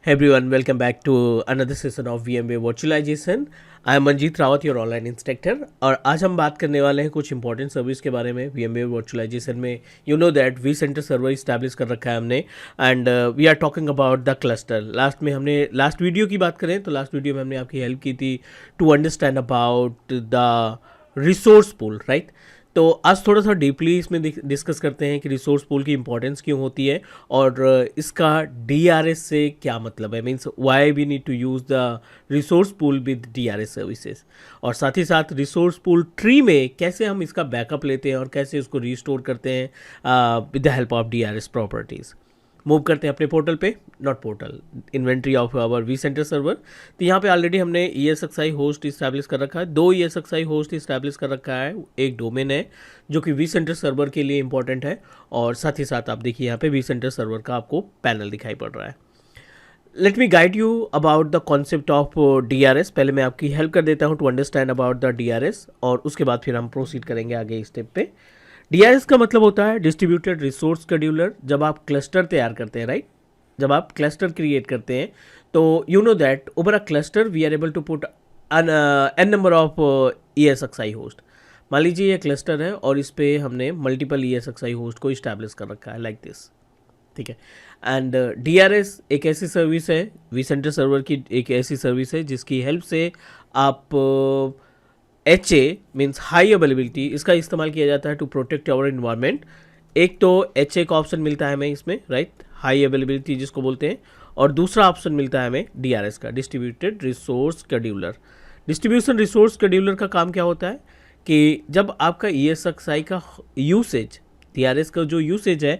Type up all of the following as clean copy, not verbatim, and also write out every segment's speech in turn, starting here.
Hey everyone, welcome back to another session of VMware Virtualization. I am Manjeet Rawat, your online instructor. और आज हम बात करने वाले हैं कुछ इंपॉर्टेंट सर्विस के बारे में VMware Virtualization में. You know that vCenter server establish कर रखा है हमने and we are talking about the cluster. Last video की बात करें तो लास्ट वीडियो में हमने आपकी हेल्प की थी to understand about the resource pool, right. तो आज थोड़ा सा डीपली इसमें डिस्कस करते हैं कि रिसोर्स पूल की इंपॉर्टेंस क्यों होती है और इसका डीआरएस से क्या मतलब है, means why we need to use the resource pool with DRS services. और साथ ही साथ रिसोर्स पूल ट्री में कैसे हम इसका बैकअप लेते हैं और कैसे उसको रिस्टोर करते हैं with the help of DRS properties. Move करते हैं अपने पोर्टल पे, not portal, inventory of our vCenter server. तो यहाँ पे ऑलरेडी हमने ESXi होस्ट इस्टेब्लिश कर रखा है, 2 ESXi होस्ट इस्टेब्लिश कर रखा है, एक डोमेन है जो कि vCenter सर्वर के लिए इंपॉर्टेंट है. और साथ ही साथ आप देखिए यहाँ पे vCenter सर्वर का आपको पैनल दिखाई पड़ रहा है. Let me guide you about the concept of DRS. पहले मैं आपकी हेल्प कर देता हूँ to understand about the DRS और उसके बाद फिर हम प्रोसीड करेंगे आगे स्टेप पे. डीआरएस का मतलब होता है डिस्ट्रीब्यूटेड रिसोर्स शेड्यूलर. जब आप क्लस्टर तैयार करते हैं, राइट, जब आप क्लस्टर क्रिएट करते हैं तो you know that over a cluster we are able to put an number of ESXi host. मान लीजिए ये क्लस्टर है और इस पे हमने मल्टीपल ESXi होस्ट को इस्टेब्लिश कर रखा है लाइक दिस, ठीक है. एंड डीआरएस एक ऐसी सर्विस है, vCenter सर्वर की एक ऐसी सर्विस है जिसकी हेल्प से आप HA मीन्स हाई अवेलेबिलिटी, इसका इस्तेमाल किया जाता है टू प्रोटेक्ट आवर इन्वायरमेंट. एक तो HA का ऑप्शन मिलता है हमें इसमें, राइट, हाई अवेलेबिलिटी जिसको बोलते हैं, और दूसरा ऑप्शन मिलता है हमें DRS का, distributed resource scheduler. Distribution resource scheduler का काम क्या होता है कि जब आपका ESXi का यूसेज, DRS का जो यूसेज है,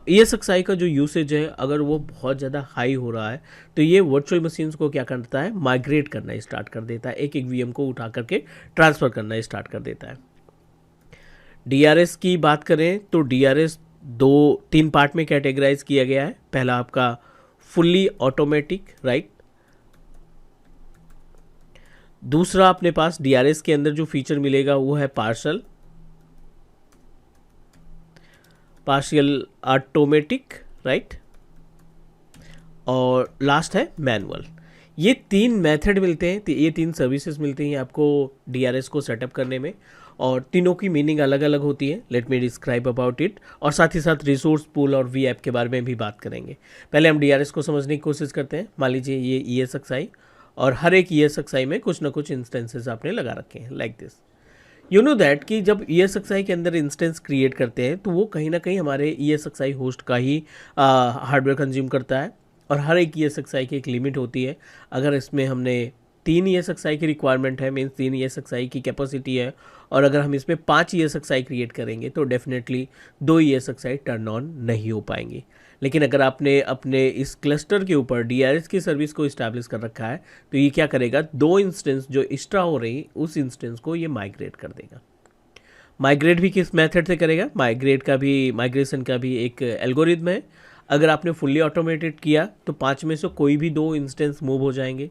ESXi का जो यूसेज है, अगर वो बहुत ज़्यादा हाई हो रहा है तो ये वर्चुअल मशीन्स को क्या करता है, माइग्रेट करना स्टार्ट कर देता है, एक एक VM को उठा करके ट्रांसफ़र करना स्टार्ट कर देता है. DRS की बात करें तो DRS 2-3 पार्ट में कैटेगराइज किया गया है. पहला आपका फुल्ली ऑटोमेटिक, राइट. दूसरा अपने पास DRS के अंदर जो फीचर मिलेगा वो है पार्शियल ऑटोमेटिक, राइट. और लास्ट है मैनुअल. ये 3 मेथड मिलते हैं, ये 3 सर्विसेज मिलती हैं आपको DRS को सेटअप करने में, और तीनों की मीनिंग अलग अलग होती है. Let me describe about it. और साथ ही साथ रिसोर्स पूल और VApp के बारे में भी बात करेंगे. पहले हम DRS को समझने की कोशिश करते हैं. मान लीजिए ये ESXi और हर एक ESXi में कुछ ना कुछ इंस्टेंसेस आपने लगा रखे हैं like this. You know that कि जब ESXi के अंदर इंस्टेंस क्रिएट करते हैं तो वो कहीं ना कहीं हमारे ESXi होस्ट का ही हार्डवेयर कंज्यूम करता है, और हर एक ESXi की एक लिमिट होती है. अगर इसमें हमने 3 ESXi की रिक्वायरमेंट है, मीन्स 3 ESXi की कैपेसिटी है, और अगर हम इसमें 5 ESXi क्रिएट करेंगे तो डेफिनेटली 2 ESXi टर्न ऑन नहीं हो पाएंगे. लेकिन अगर आपने अपने इस क्लस्टर के ऊपर DRS की सर्विस को इस्टेब्लिश कर रखा है तो ये क्या करेगा, 2 इंस्टेंस जो एक्स्ट्रा हो रही उस इंस्टेंस को ये माइग्रेट कर देगा. माइग्रेट भी किस मेथड से करेगा, माइग्रेशन का भी एक एल्गोरिथम है. अगर आपने फुल्ली ऑटोमेटेड किया तो 5 में से कोई भी 2 इंस्टेंस मूव हो जाएंगे.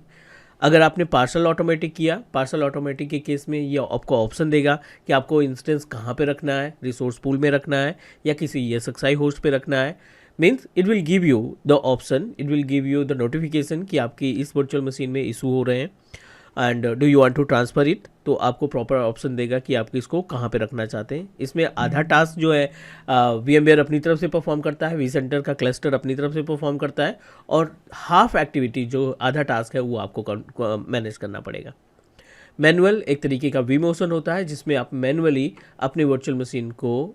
अगर आपने पार्शल ऑटोमेटिक किया, पार्शल ऑटोमेटिक के केस में ये आपको ऑप्शन देगा कि आपको इंस्टेंस कहाँ पे रखना है, रिसोर्स पूल में रखना है या किसी ESXi होस्ट पे रखना है. Means it will give you the option, it will give you the notification कि आपकी इस वर्चुअल मशीन में इशू हो रहे हैं and do you want to transfer it. तो आपको प्रॉपर ऑप्शन देगा कि आप इसको कहाँ पे रखना चाहते हैं. इसमें आधा टास्क जो है VMware अपनी तरफ से परफॉर्म करता है, vCenter का क्लस्टर अपनी तरफ से परफॉर्म करता है, और हाफ एक्टिविटी जो आधा टास्क है वो आपको मैनेज करना पड़ेगा. मैनुअल एक तरीके का vMotion होता है जिसमें आप मैनुअली अपने वर्चुअल मशीन को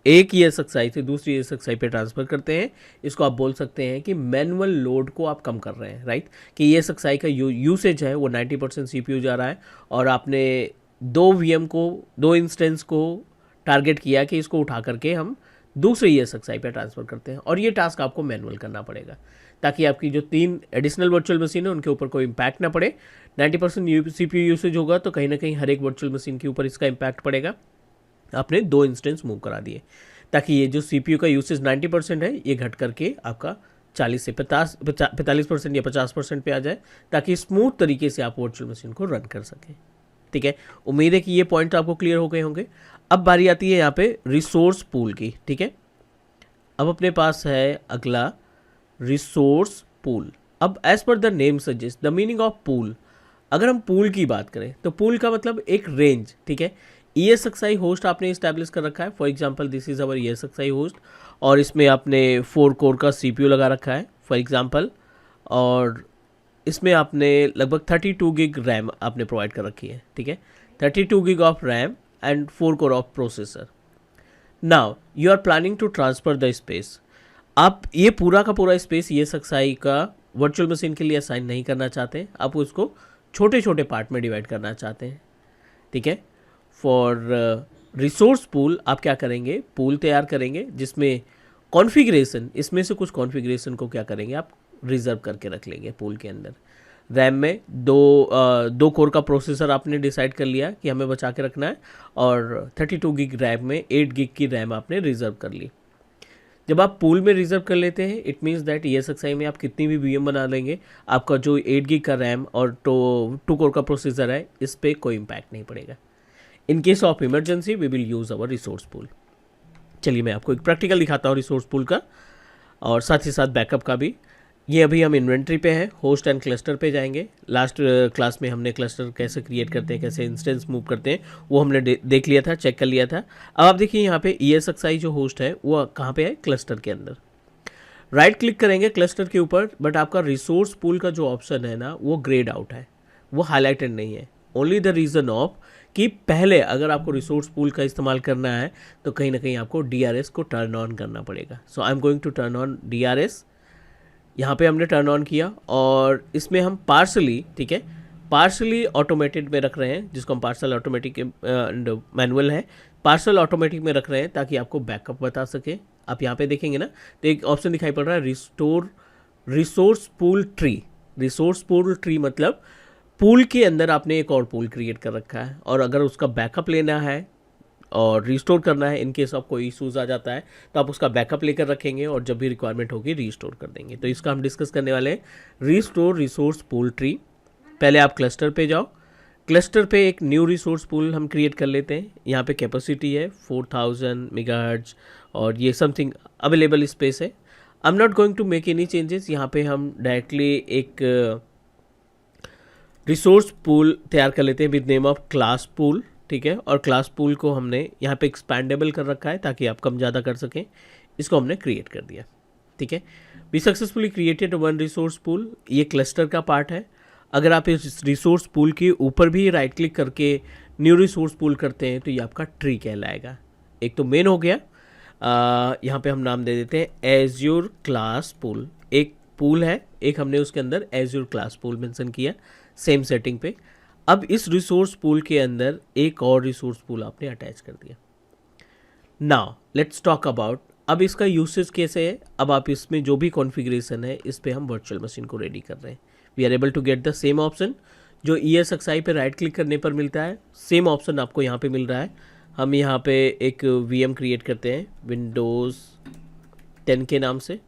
एक ESXi से दूसरी ESXi पे ट्रांसफ़र करते हैं. इसको आप बोल सकते हैं कि मैनुअल लोड को आप कम कर रहे हैं, राइट. कि ESXi का यूसेज है वो 90% CPU जा रहा है, और आपने 2 VM को, 2 इंस्टेंस को टारगेट किया कि इसको उठा करके हम दूसरे ESXi पे ट्रांसफ़र करते हैं, और ये टास्क आपको मैनुअल करना पड़ेगा ताकि आपकी जो 3 एडिशनल वर्चुअल मशीन है उनके ऊपर कोई इम्पैक्ट ना पड़े. 90% CPU यूसेज होगा तो कहीं ना कहीं हर एक वर्चुअल मशीन के ऊपर इसका इम्पैक्ट पड़ेगा. आपने 2 इंस्टेंस मूव करा दिए ताकि ये जो CPU का यूसेज 90% है ये घट करके आपका 40 से 45% या 50% पे आ जाए, ताकि स्मूथ तरीके से आप वर्चुअल मशीन को रन कर सकें. ठीक है, उम्मीद है कि ये पॉइंट आपको क्लियर हो गए होंगे. अब बारी आती है यहाँ पे रिसोर्स पूल की. ठीक है, अब अपने पास है अगला रिसोर्स पूल. अब as per the name suggest the meaning of pool, अगर हम पूल की बात करें तो पूल का मतलब एक रेंज, ठीक है। ESXi होस्ट आपने इस्टेब्लिश कर रखा है, for example this is our ESXi host, और इसमें आपने 4 कोर का CPU लगा रखा है फॉर एग्जांपल, और इसमें आपने लगभग 32 गिग रैम आपने प्रोवाइड कर रखी है, ठीक है। 32 gig of RAM and 4 core of processor. Now you are planning to transfer the space, आप ये पूरा का पूरा स्पेस ESXi का वर्चुअल मशीन के लिए असाइन नहीं करना चाहते, आप उसको छोटे छोटे पार्ट में डिवाइड करना चाहते हैं, ठीक है। फॉर रिसोर्स पूल आप क्या करेंगे, पूल तैयार करेंगे जिसमें कॉन्फ़िगरेशन, इसमें से कुछ कॉन्फ़िगरेशन को क्या करेंगे आप रिजर्व करके रख लेंगे पूल के अंदर। रैम में दो कोर का प्रोसेसर आपने डिसाइड कर लिया कि हमें बचा के रखना है, और 32 गिग रैम में 8 गिग की रैम आपने रिजर्व कर ली। जब आप पूल में रिजर्व कर लेते हैं इट मीन्स दैट ESXi में आप कितनी भी VM बना लेंगे, आपका जो 8 गिग का रैम और 2 कोर का प्रोसेसर है इस पर कोई इम्पैक्ट नहीं पड़ेगा। In case of emergency we will use our resource pool. चलिए मैं आपको एक प्रैक्टिकल दिखाता हूँ रिसोर्स पूल का, और साथ ही साथ बैकअप का भी। ये अभी हम इन्वेंट्री पे हैं, होस्ट एंड क्लस्टर पे जाएंगे। लास्ट क्लास में हमने क्लस्टर कैसे क्रिएट करते हैं, कैसे इंस्टेंस मूव करते हैं, वो हमने देख लिया था, चेक कर लिया था। अब आप देखिए यहाँ पे ESXi जो होस्ट है वो कहाँ पे है, क्लस्टर के अंदर। राइट क्लिक करेंगे क्लस्टर के ऊपर, बट आपका रिसोर्स पूल का जो ऑप्शन है ना वो ग्रेड आउट है, वो हाईलाइटेड नहीं है। ओनली द रीज़न ऑफ कि पहले अगर आपको रिसोर्स पूल का इस्तेमाल करना है तो कहीं ना कहीं आपको DRS को टर्न ऑन करना पड़ेगा। So I am going to turn on DRS। यहाँ पे हमने टर्न ऑन किया, और इसमें हम पार्सली, ठीक है, पार्सली ऑटोमेटेड में रख रहे हैं, जिसको हम पार्सल ऑटोमेटिक मैनुअल है, पार्सल ऑटोमेटिक में रख रहे हैं ताकि आपको बैकअप बता सके। आप यहाँ पे देखेंगे ना तो एक ऑप्शन दिखाई पड़ रहा है, restore resource pool tree. Resource pool tree मतलब पूल के अंदर आपने एक और पूल क्रिएट कर रखा है, और अगर उसका बैकअप लेना है और रिस्टोर करना है, इन केस ऑफ कोई इशूज़ आ जाता है तो आप उसका बैकअप लेकर रखेंगे, और जब भी रिक्वायरमेंट होगी रीस्टोर कर देंगे। तो इसका हम डिस्कस करने वाले हैं, रिस्टोर रिसोर्स पूल ट्री। पहले आप क्लस्टर पे जाओ, क्लस्टर पे एक न्यू रिसोर्स पूल हम क्रिएट कर लेते हैं। यहाँ पे कैपेसिटी है 4000 मेगाहर्ट्ज, और ये समथिंग अवेलेबल स्पेस है। I am not going to make any changes. यहाँ पे हम डायरेक्टली एक रिसोर्स पूल तैयार कर लेते हैं with name of class pool, ठीक है। और क्लास पूल को हमने यहाँ पे एक्सपैंडेबल कर रखा है ताकि आप कम ज़्यादा कर सकें, इसको हमने क्रिएट कर दिया, ठीक है। We successfully created one resource pool, ये क्लस्टर का पार्ट है। अगर आप इस रिसोर्स पूल के ऊपर भी राइट क्लिक करके न्यू रिसोर्स पूल करते हैं तो ये आपका ट्री कहलाएगा। एक तो मेन हो गया, यहाँ पे हम नाम दे देते हैं एज्योर क्लास पूल। एक पूल है, एक हमने उसके अंदर एज्योर क्लास पूल मेंशन किया सेम सेटिंग पे। अब इस रिसोर्स पूल के अंदर एक और रिसोर्स पूल आपने अटैच कर दिया। नाउ लेट्स टॉक अबाउट अब इसका यूसेज कैसे है। अब आप इसमें जो भी कॉन्फ़िगरेशन है इस पे हम वर्चुअल मशीन को रेडी कर रहे हैं। We are able to get the same option जो ESXi पे राइट क्लिक करने पर मिलता है, सेम ऑप्शन आपको यहाँ पे मिल रहा है। हम यहाँ पे एक VM क्रिएट करते हैं विंडोज़ 10 के नाम से,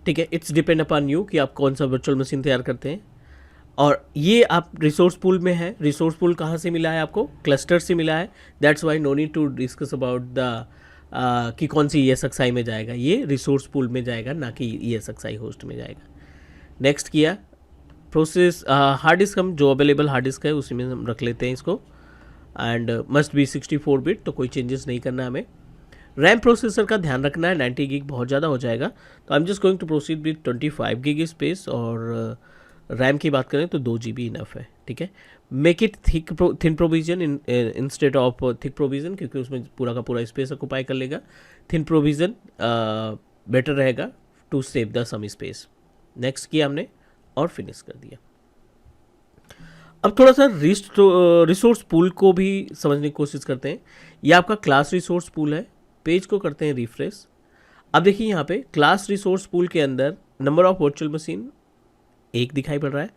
ठीक है। इट्स डिपेंड अपॉन यू कि आप कौन सा वर्चुअल मशीन तैयार करते हैं। और ये आप रिसोर्स पूल में है। रिसोर्स पूल कहाँ से मिला है आपको, क्लस्टर से मिला है। That's why no need to discuss about the कि कौन सी ESXi में जाएगा, ये रिसोर्स पूल में जाएगा ना कि ESXi होस्ट में जाएगा। नेक्स्ट किया प्रोसेस, हार्ड डिस्क हम जो अवेलेबल हार्ड डिस्क है उसी में हम रख लेते हैं इसको, एंड मस्ट बी 64 बिट, तो कोई चेंजेस नहीं करना हमें। रैम प्रोसेसर का ध्यान रखना है, 90 गिग बहुत ज़्यादा हो जाएगा, तो I am just going to proceed with 25 gig space. और रैम की बात करें तो 2 GB इनफ है, ठीक है। Make it thin provision instead of thick provision, क्योंकि उसमें पूरा का पूरा स्पेस ऑक्यूपाई कर लेगा। थिन प्रोविजन बेटर रहेगा to save the some space. Next किया हमने और फिनिश कर दिया। अब थोड़ा सा रिसोर्स पूल को भी समझने की कोशिश करते हैं। ये आपका क्लास रिसोर्स पूल है, पेज को करते हैं रिफ्रेश। अब देखिए यहाँ पे क्लास रिसोर्स पूल के अंदर नंबर ऑफ वर्चुअल मशीन 1 दिखाई पड़ रहा है,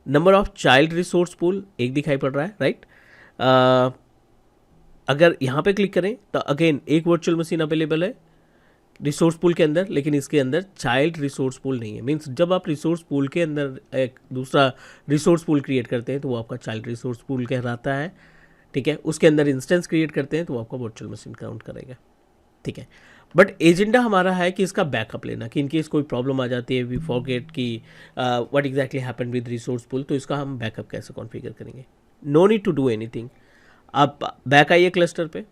number of child resource pool 1 दिखाई पड़ रहा है, राइट। अगर यहाँ पे क्लिक करें तो अगेन एक वर्चुअल मशीन अवेलेबल है रिसोर्स पूल के अंदर, लेकिन इसके अंदर चाइल्ड रिसोर्स पूल नहीं है। मीन्स जब आप रिसोर्स पूल के अंदर एक दूसरा रिसोर्स पूल क्रिएट करते हैं तो वो आपका चाइल्ड रिसोर्स पूल कहलाता है, ठीक है। उसके अंदर इंस्टेंस क्रिएट करते हैं तो वो आपका वर्चुअल मशीन काउंट करेगा, ठीक है। बट एजेंडा हमारा है कि इसका बैकअप लेना, कि इनकेस कोई प्रॉब्लम आ जाती है, वी फॉरगेट कि what exactly happen with resource pool, तो इसका हम बैकअप कैसे कॉन्फ़िगर करेंगे. No need to do anything. आप बैक आइए क्लस्टर पे.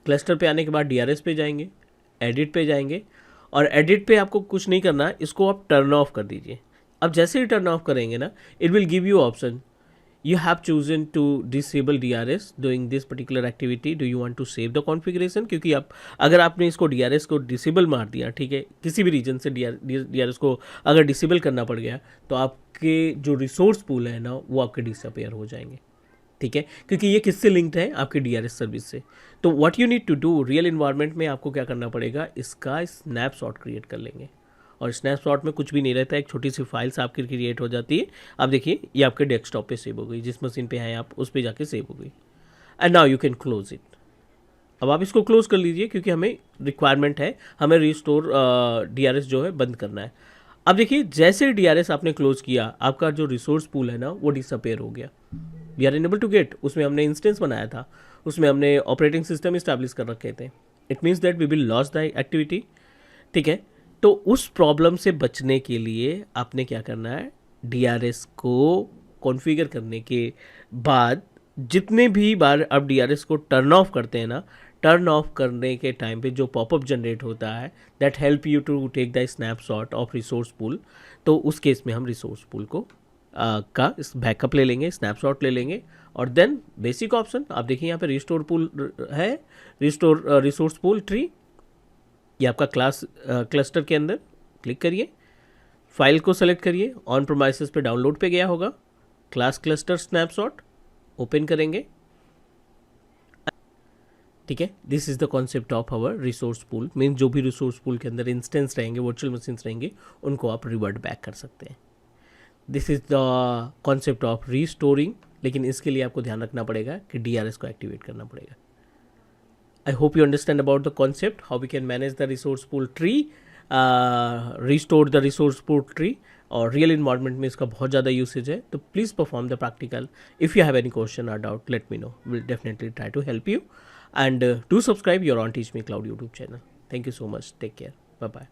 क्लस्टर पे आने के बाद डीआरएस पे जाएंगे, एडिट पे जाएंगे, और एडिट पे आपको कुछ नहीं करना, इसको आप टर्न ऑफ कर दीजिए. अब जैसे ही टर्न ऑफ करेंगे ना, it will give you option. You have chosen to disable DRS doing this particular activity. Do you want to save the configuration? क्योंकि आप अगर आपने इसको DRS को डिसेबल मार दिया, ठीक है, किसी भी रीजन से DRS को अगर डिसेबल करना पड़ गया, तो आपके जो रिसोर्स पूल है ना, वो आपके डिसअपेयर हो जाएंगे. ठीक है, क्योंकि ये किससे लिंक्ड है, आपके DRS सर्विस से. तो what you need to do, real environment में आपको क्या करना पड़ेगा, इसका स्नैपशॉट क्रिएट कर लेंगे. और स्नैपशॉट में कुछ भी नहीं रहता है, एक छोटी सी फाइल्स आपकी क्रिएट हो जाती है. आप देखिए ये आपके डेस्कटॉप पे सेव हो गई, जिस मशीन पे हैं आप उस पे जाके सेव हो गई. And now you can close it. अब आप इसको क्लोज कर लीजिए, क्योंकि हमें रिक्वायरमेंट है, हमें रिस्टोर DRS जो है बंद करना है. अब देखिए जैसे DRS आपने क्लोज किया, आपका जो रिसोर्स पूल है ना, वो डिसअपेयर हो गया. We are enable to get. उसमें हमने इंस्टेंस बनाया था, उसमें हमने ऑपरेटिंग सिस्टम इस्टेब्लिश कर रखे थे. It means that we will loss the activity. ठीक है, तो उस प्रॉब्लम से बचने के लिए आपने क्या करना है, DRS को कॉन्फ़िगर करने के बाद जितने भी बार आप DRS को टर्न ऑफ करते हैं ना, टर्न ऑफ करने के टाइम पे जो पॉपअप जनरेट होता है, that help you to take the snapshot of resource pool. तो उस केस में हम रिसोर्स पूल को का बैकअप ले लेंगे, स्नैपशॉट ले लेंगे. और देन बेसिक ऑप्शन आप देखिए यहाँ पे रिस्टोर पूल है, रिस्टोर रिसोर्स पूल ट्री. ये आपका क्लस्टर के अंदर क्लिक करिए, फाइल को सेलेक्ट करिए, ऑन प्रोमाइसेस पे डाउनलोड पे गया होगा, क्लास क्लस्टर स्नैपशॉट ओपन करेंगे. ठीक है, this is the concept of our resource pool. Mean जो भी रिसोर्स पूल के अंदर इंस्टेंस रहेंगे, वर्चुअल मशीन्स रहेंगे, उनको आप रिवर्ट बैक कर सकते हैं. This is the concept of restoring. लेकिन इसके लिए आपको ध्यान रखना पड़ेगा कि DRS को एक्टिवेट करना पड़ेगा. I hope you understand about the concept, how we can manage the resource pool tree, restore the resource pool tree. और रियल इन्वायरमेंट में इसका बहुत ज़्यादा यूसेज है. तो please perform the practical. If you have any question और doubt, let me know. Will definitely try to help you. And do subscribe your on Teach Me Cloud YouTube channel. Thank you so much. Take care. Bye bye.